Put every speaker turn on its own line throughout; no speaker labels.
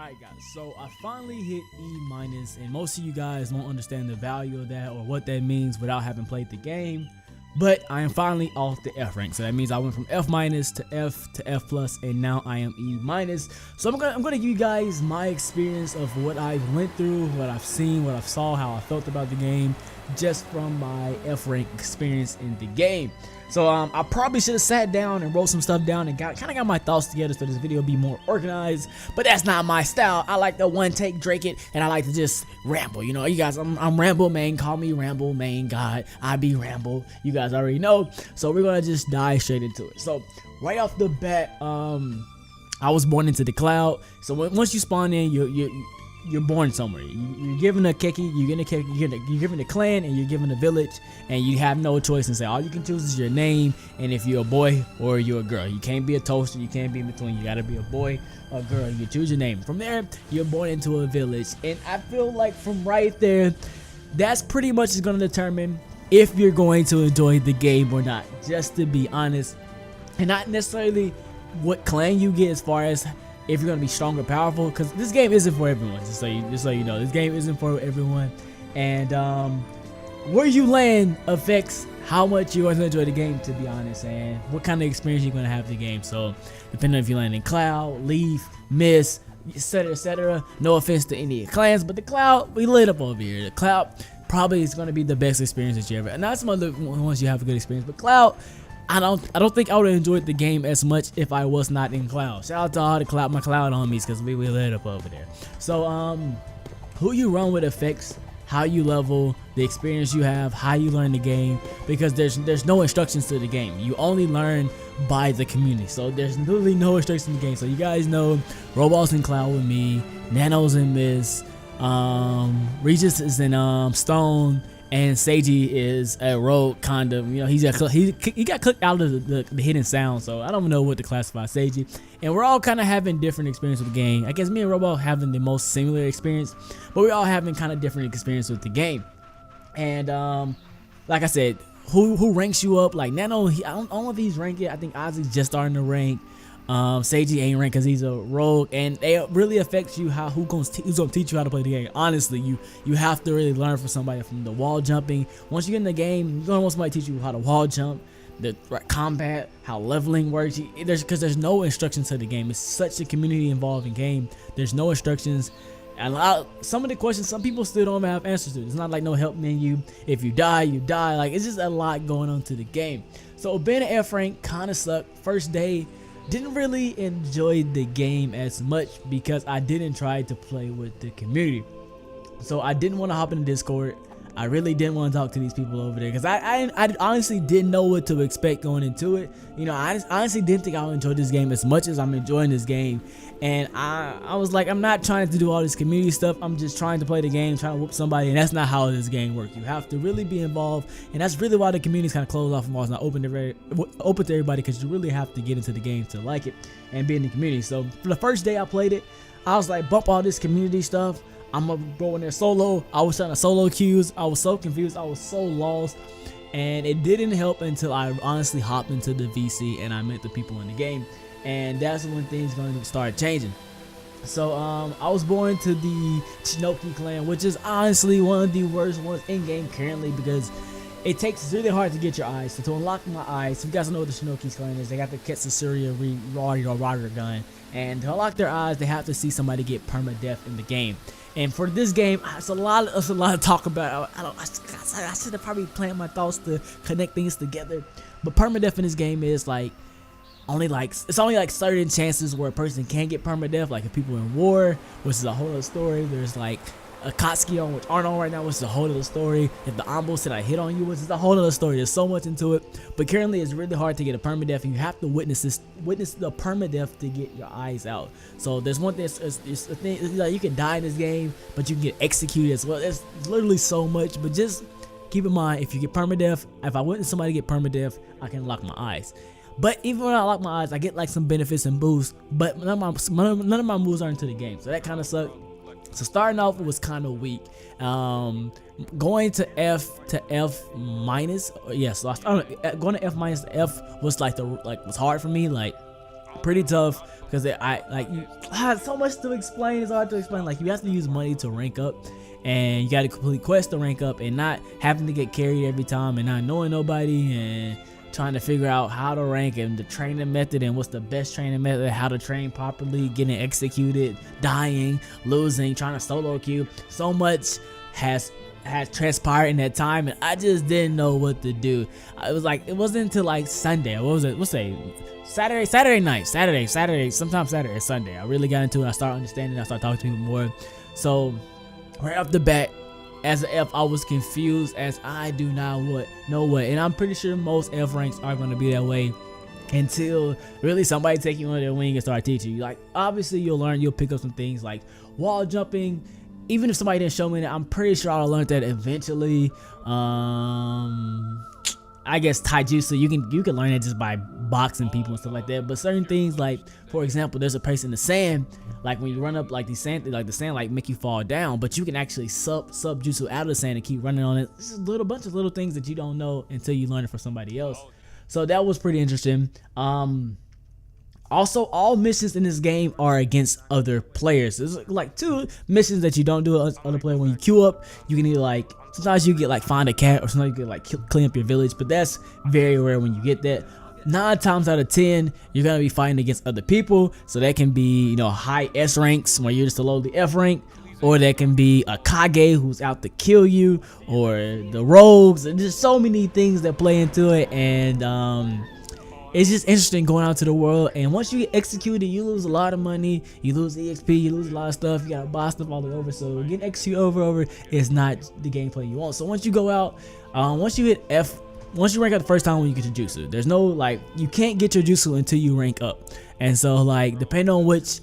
Alright guys, so I finally hit E minus, and most of you guys won't understand the value of that or what that means without having played the game. But I am finally off the F rank, so that means I went from F minus to F plus, and now I am E minus. So I'm gonna give you guys my experience of what I went through, what I've seen, what I saw, how I felt about the game, just from my F rank experience in the game. So I probably should have sat down and wrote some stuff down and kind of got my thoughts together so this video be more organized. But that's not my style. I like to one take Drake it, and I like to just ramble. You know, you guys, I'm Ramble Main. Call me Ramble Main God. I be Ramble. You guys already know. So we're gonna just dive straight into it. So right off the bat, I was born into the cloud. So once you spawn in, you're born somewhere. You're given a keki, you're given a clan, and you're given a village, and you have no choice and say all you can choose is your name and if you're a boy or you're a girl. You can't be a toaster, you can't be in between. You gotta be a boy or a girl. You choose your name. From there, you're born into a village, and I feel like from right there, that's pretty much is gonna determine if you're going to enjoy the game or not. Just to be honest, and not necessarily what clan you get as far as if you're gonna be strong or powerful, because this game isn't for everyone. Just so you know, this game isn't for everyone, and where you land affects how much you're gonna enjoy the game, to be honest, and what kind of experience you're gonna have the game. So depending on if you land in Cloud, Leaf, Mist, etc, etc. No offense to any clans, but the Cloud, we lit up over here. The Cloud probably is gonna be the best experience that you ever, and not some other ones you have a good experience, but Cloud, I don't think I would have enjoyed the game as much if I was not in Cloud. Shout out to all my Cloud homies, because we lit up over there. So who you run with affects how you level, the experience you have, how you learn the game, because there's no instructions to the game. You only learn by the community. So there's literally no instructions in the game. So you guys know Roblox in Cloud with me, Nano's in Mist, Regis is in Stone, and Seiji is a rogue, kind of, you know, he got clicked out of the hidden sound, so I don't know what to classify Seiji. And we're all kind of having different experience with the game. I guess me and Robo having the most similar experience, but we're all having kind of different experience with the game. And like I said, who ranks you up? Like Nano, I don't know if he's ranked yet. I think Ozzy's just starting to rank. Seiji ain't ranked because he's a rogue, and it really affects you who's gonna teach you how to play the game. Honestly, you have to really learn from somebody, from the wall jumping. Once you get in the game, you're gonna want somebody to teach you how to wall jump, the combat, how leveling works. Because there's no instructions to the game. It's such a community involving game. There's no instructions. And some of the questions, some people still don't have answers to. It's not like no help menu. If you die, you die. Like, it's just a lot going on to the game. So being an F rank kind of sucked. First day, didn't really enjoy the game as much because I didn't try to play with the community. So I didn't want to hop in the Discord. I really didn't want to talk to these people over there because I honestly didn't know what to expect going into it. You know, I honestly didn't think I would enjoy this game as much as I'm enjoying this game. And I was like, I'm not trying to do all this community stuff. I'm just trying to play the game, trying to whoop somebody, and that's not how this game works. You have to really be involved, and that's really why the community is kind of closed off and it's not open to everybody, because you really have to get into the game to like it and be in the community. So for the first day I played it, I was like, bump all this community stuff. I'm gonna go in there solo. I was trying to solo queues. I was so confused. I was so lost, and it didn't help until I honestly hopped into the VC and I met the people in the game, and that's when things gonna start changing. So I was born to the Shinobi clan, which is honestly one of the worst ones in game currently, because it's really hard to get your eyes. So to unlock my eyes, so you guys know what the Shinobi clan is. They got the Ketsusurya Raga gun, and to unlock their eyes, they have to see somebody get permadeath in the game. And for this game, it's a lot of talk about. I should have probably planned my thoughts to connect things together. But permadeath in this game is like it's only like certain chances where a person can get permadeath. Like if people in war, which is a whole other story. There's like Akatsuki on, which aren't on right now, which is a whole other story. If the Ambo said I hit on you, which is a whole other story. There's so much into it. But currently, it's really hard to get a permadeath, and you have to witness the permadeath to get your eyes out. So there's one thing. It's a thing. It's like you can die in this game, but you can get executed as well. There's literally so much. But just keep in mind, if you get permadeath, if I witness somebody get permadeath, I can lock my eyes. But even when I lock my eyes, I get like some benefits and boosts. But none of my moves are into the game, so that kind of sucked. So starting off, it was kind of weak. Going to F minus, yeah. So going to F minus to F was was hard for me. Like pretty tough because I like you had so much to explain. It's hard to explain. Like, you have to use money to rank up, and you got to complete quests to rank up, and not having to get carried every time, and not knowing nobody, and trying to figure out how to rank and the training method and what's the best training method, how to train properly, getting executed, dying, losing, trying to solo queue. So much has transpired in that time, and I just didn't know what to do. It was like, it wasn't until like Sunday, what was it, what's say Saturday night, sometimes Saturday or Sunday, I really got into it. I started understanding, I started talking to people more. So right off the bat, as an F, I was confused as I do not know what, and I'm pretty sure most F ranks are going to be that way until really somebody take you under their wing and start teaching you. Like, obviously you'll learn, you'll pick up some things like wall jumping. Even if somebody didn't show me that, I'm pretty sure I'll learn that eventually. I guess taijutsu, you can learn it just by boxing people and stuff like that. But certain things, like for example, there's a place in the sand, like when you run up like the sand like make you fall down, but you can actually sub jutsu out of the sand and keep running on it. This is a bunch of little things that you don't know until you learn it from somebody else. So that was pretty interesting. Also, all missions in this game are against other players. There's like 2 missions that you don't do with other players. When you queue up, you can either like, sometimes you get like find a cat, or sometimes you get like clean up your village, but that's very rare when you get that. 9 times out of 10, you're gonna be fighting against other people. So that can be, you know, high S ranks where you're just a lowly F rank, or that can be a Kage who's out to kill you, or the rogues, and there's so many things that play into it. And it's just interesting going out to the world, and once you get executed, you lose a lot of money, you lose EXP, you lose a lot of stuff, you gotta buy stuff all the way over. So getting executed over is not the gameplay you want. So once you go out, once you hit F, once you rank up the first time when you get your jutsu, there's no like, you can't get your jutsu until you rank up. And so like, depending on which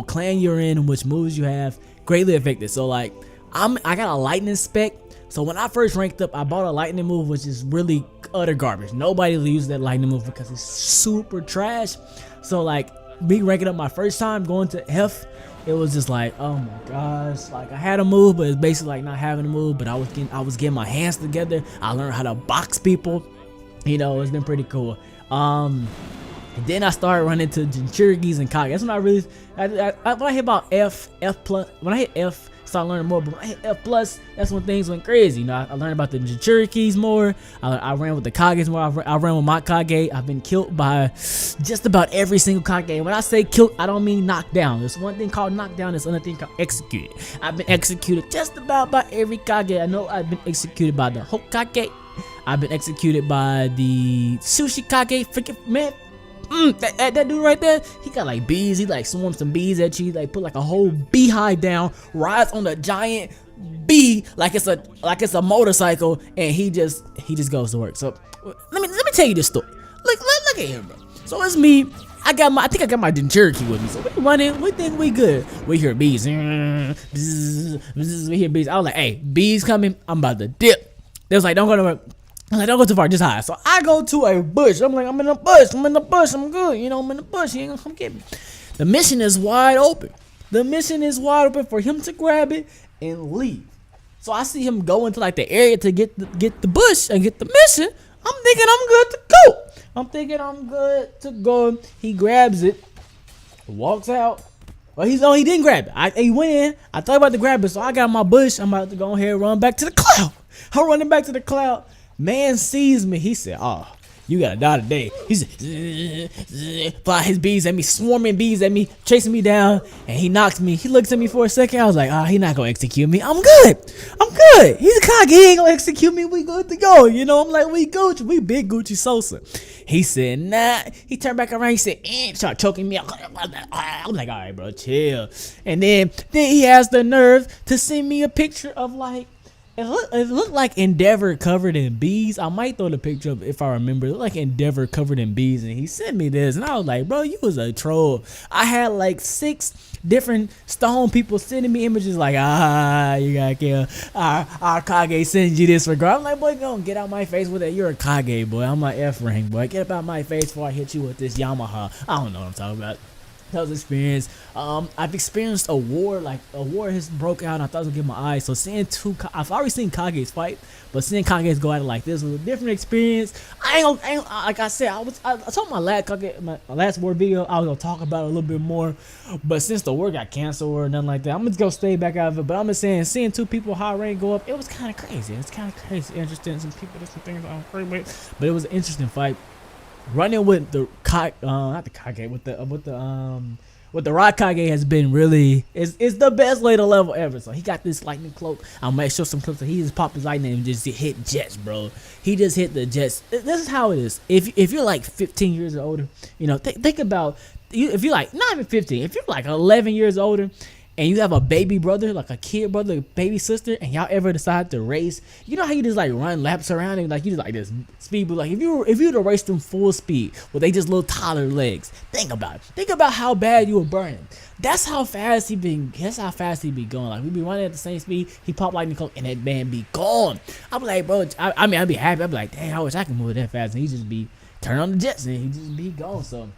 clan you're in and which moves you have, greatly affected. So like, I got a lightning spec. So when I first ranked up, I bought a lightning move, which is really utter garbage. Nobody uses that lightning move because it's super trash. So like, me ranking up my first time going to F, it was just like, oh my gosh, like I had a move, but it's basically like not having a move. But I was getting my hands together. I learned how to box people. You know, it's been pretty cool. And then I started running to Jinchurikis and Kage. That's when I really, when I hit about F plus, when I hit F, start learning more. But when I hit F plus, that's when things went crazy. You know, I learned about the Jinchurikis more. I ran with the Kages more. I ran with my Kage. I've been killed by just about every single Kage. When I say killed, I don't mean knocked down. There's one thing called knocked down. There's another thing called executed. I've been executed just about by every Kage. I know I've been executed by the Hokage. I've been executed by the Sushi Kage. Freaking man. That dude right there, he got like bees. He like swarms some bees at you. Like put like a whole beehive down, rides on the giant bee like it's a motorcycle, and he just goes to work. So let me tell you this story. Look at him, bro. So it's me. I think I got my Jinchuriki with me. So we running. We think we good. We hear bees. We hear bees. I was like, hey, bees coming. I'm about to dip. They was like, don't go to work. I'm like, don't go too far, just hide. So I go to a bush. I'm like, I'm in the bush. I'm good. You know, I'm in the bush. He ain't gonna come get me. The mission is wide open. The mission is wide open for him to grab it and leave. So I see him go into like the area to get the bush and get the mission. I'm thinking I'm good to go. He grabs it, walks out. Well, he didn't grab it. He went in. I thought about to grab it, so I got my bush. I'm about to go ahead and run back to the cloud. I'm running back to the cloud. Man sees me. He said, "Oh, you gotta die today." He said, fly his bees at me, swarming bees at me, chasing me down, and he knocks me. He looks at me for a second. I was like, "Ah, he not gonna execute me. I'm good. He's a Kage. He ain't gonna execute me. We good to go." You know, I'm like, "We Gucci. We big Gucci Sosa." He said, "Nah." He turned back around. He said, started choking me. I'm like, "All right, bro, chill." And then he has the nerve to send me a picture of like. It looked like Endeavor covered in bees. I might throw the picture up if I remember. It looked like Endeavor covered in bees, and he sent me this, and I was like, bro, you was a troll. I had like 6 different stone people sending me images like, you gotta kill. Our Kage sends you this regard. I'm like, boy, go get out my face with it. You're a Kage, boy. I'm like F rank, boy. Get up out my face before I hit you with this Yamaha. I don't know what I'm talking about. That was experience. I've experienced a war, like a war has broke out. And I thought I was gonna get my eyes. So seeing I've already seen Kage's fight, but seeing Kage's go at it like this was a different experience. Like I said, I told my last war video I was gonna talk about it a little bit more, but since the war got canceled or nothing like that, I'm just gonna stay back out of it. But I'm just saying, seeing two people high rank go up, it was kind of crazy. It's kind of crazy, interesting. Some people did some things I don't agree with, but it was an interesting fight. Running with the not the Kage, with the Rock Kage has been really it's the best way to level ever. So he got this lightning cloak. I'll make sure some clips that he just popped his lightning and just hit jets, bro. He just hit the jets. This is how it is. If you're like 15 years or older, you know, think about if you're like not even 15, if you're like 11 years older, and you have a baby brother, like a kid brother, baby sister, and y'all ever decide to race, you know how you just like run laps around and like you just like this speed, but like if you were to race them full speed with they just little toddler legs, think about it. Think about how bad you were burning. That's how fast he be going. Like we be running at the same speed, he pop lightning cloak and that man be gone. I'm like, bro, I mean I'd be happy. I'd be like, dang, I wish I could move that fast, and he just be turn on the jets and he just be gone. So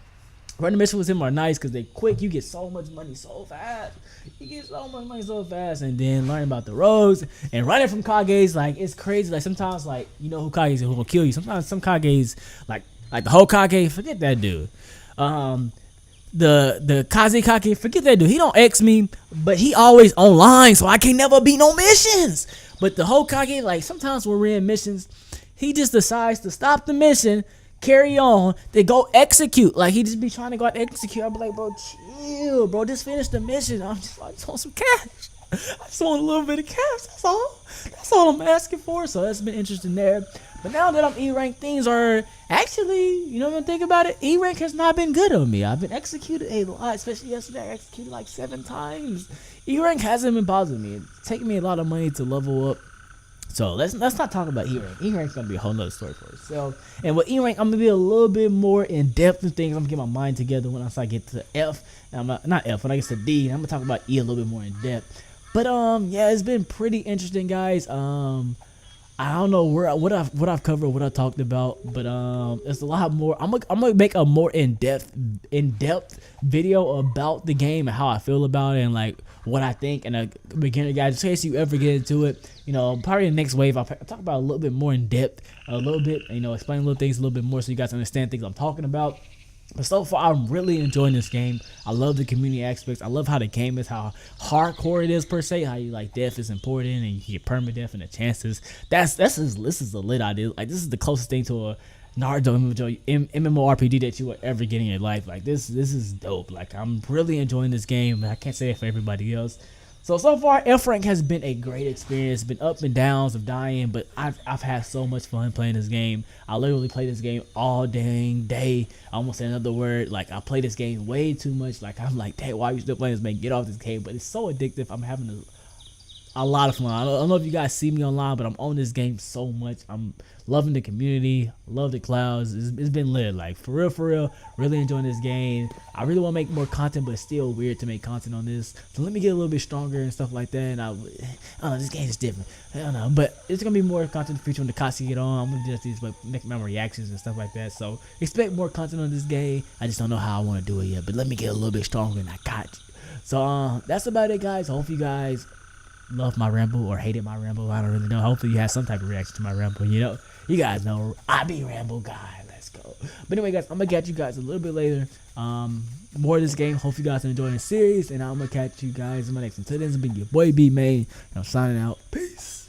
running missions with him are nice because they quick. You get so much money so fast. You get so much money so fast, and then learning about the roads and running from Kages, like it's crazy. Like sometimes, like you know who Kages who will kill you. Sometimes some Kages, like the whole Kage, forget that dude. The Kaze Kage, forget that dude. He don't X me, but he always online, so I can never beat no missions. But the whole Kage, like sometimes when we're in missions, he just decides to stop the mission, carry on, they go execute. Like he just be trying to go out and execute. I'll be like, bro, chill, bro, just finish the mission. I just want some cash. I just want a little bit of cash. That's all I'm asking for. So that's been interesting there. But now that I'm E-rank, things are actually, you know what I'm thinking about it? E-rank has not been good on me. I've been executed a lot, especially yesterday. I executed like 7 times. E-rank hasn't been bothering me. It's taking me a lot of money to level up. So let's not talk about E-rank. E-rank's gonna be a whole nother story for itself. And with E-rank, I'm gonna be a little bit more in depth in things. I'm gonna get my mind together when I get to F. And not F. When I get to D, I'm gonna talk about E a little bit more in depth. But yeah, it's been pretty interesting, guys. I don't know what I've covered, what I talked about, but it's a lot more. I'm gonna make a more in depth video about the game and how I feel about it and like what I think. And a beginner guy, just in case you ever get into it, you know, probably in the next wave I'll talk about a little bit more in depth, a little bit, you know, explain little things a little bit more so you guys understand things I'm talking about. But so far, I'm really enjoying this game. I love the community aspects. I love how the game is, how hardcore it is per se. How you like death is important and you get permadeath and the chances. This is a lit idea. Like this is the closest thing to a Naruto MMORPG that you will ever get in your life. Like this is dope. Like I'm really enjoying this game. I can't say it for everybody else. So far, F rank has been a great experience. Been up and downs of dying, but I've had so much fun playing this game. I literally play this game all dang day. I almost said another word. Like I play this game way too much. Like I'm like, dang, why are you still playing this, man? Get off this game. But it's so addictive. I'm having a lot of fun. I don't know if you guys see me online, but I'm on this game so much. I'm loving the community, love the clouds. It's been lit, like for real, really enjoying this game. I really want to make more content, but it's still weird to make content on this. So let me get a little bit stronger and stuff like that. And I don't know, this game is different. I don't know, but it's gonna be more content in the future when the Kasi get on. I'm gonna just these like make my reactions and stuff like that. So expect more content on this game. I just don't know how I want to do it yet, but let me get a little bit stronger and I got you. So that's about it, guys. I hope you guys love my ramble or hated my ramble. I don't really know. Hopefully you had some type of reaction to my ramble. You know, you guys know I be ramble guy. Let's go. But anyway, guys, I'm gonna catch you guys a little bit later. More of this game. Hope you guys are enjoying the series, and I'm gonna catch you guys in my next one. Until then, it's been your boy iBeMaine, and I'm signing out. Peace.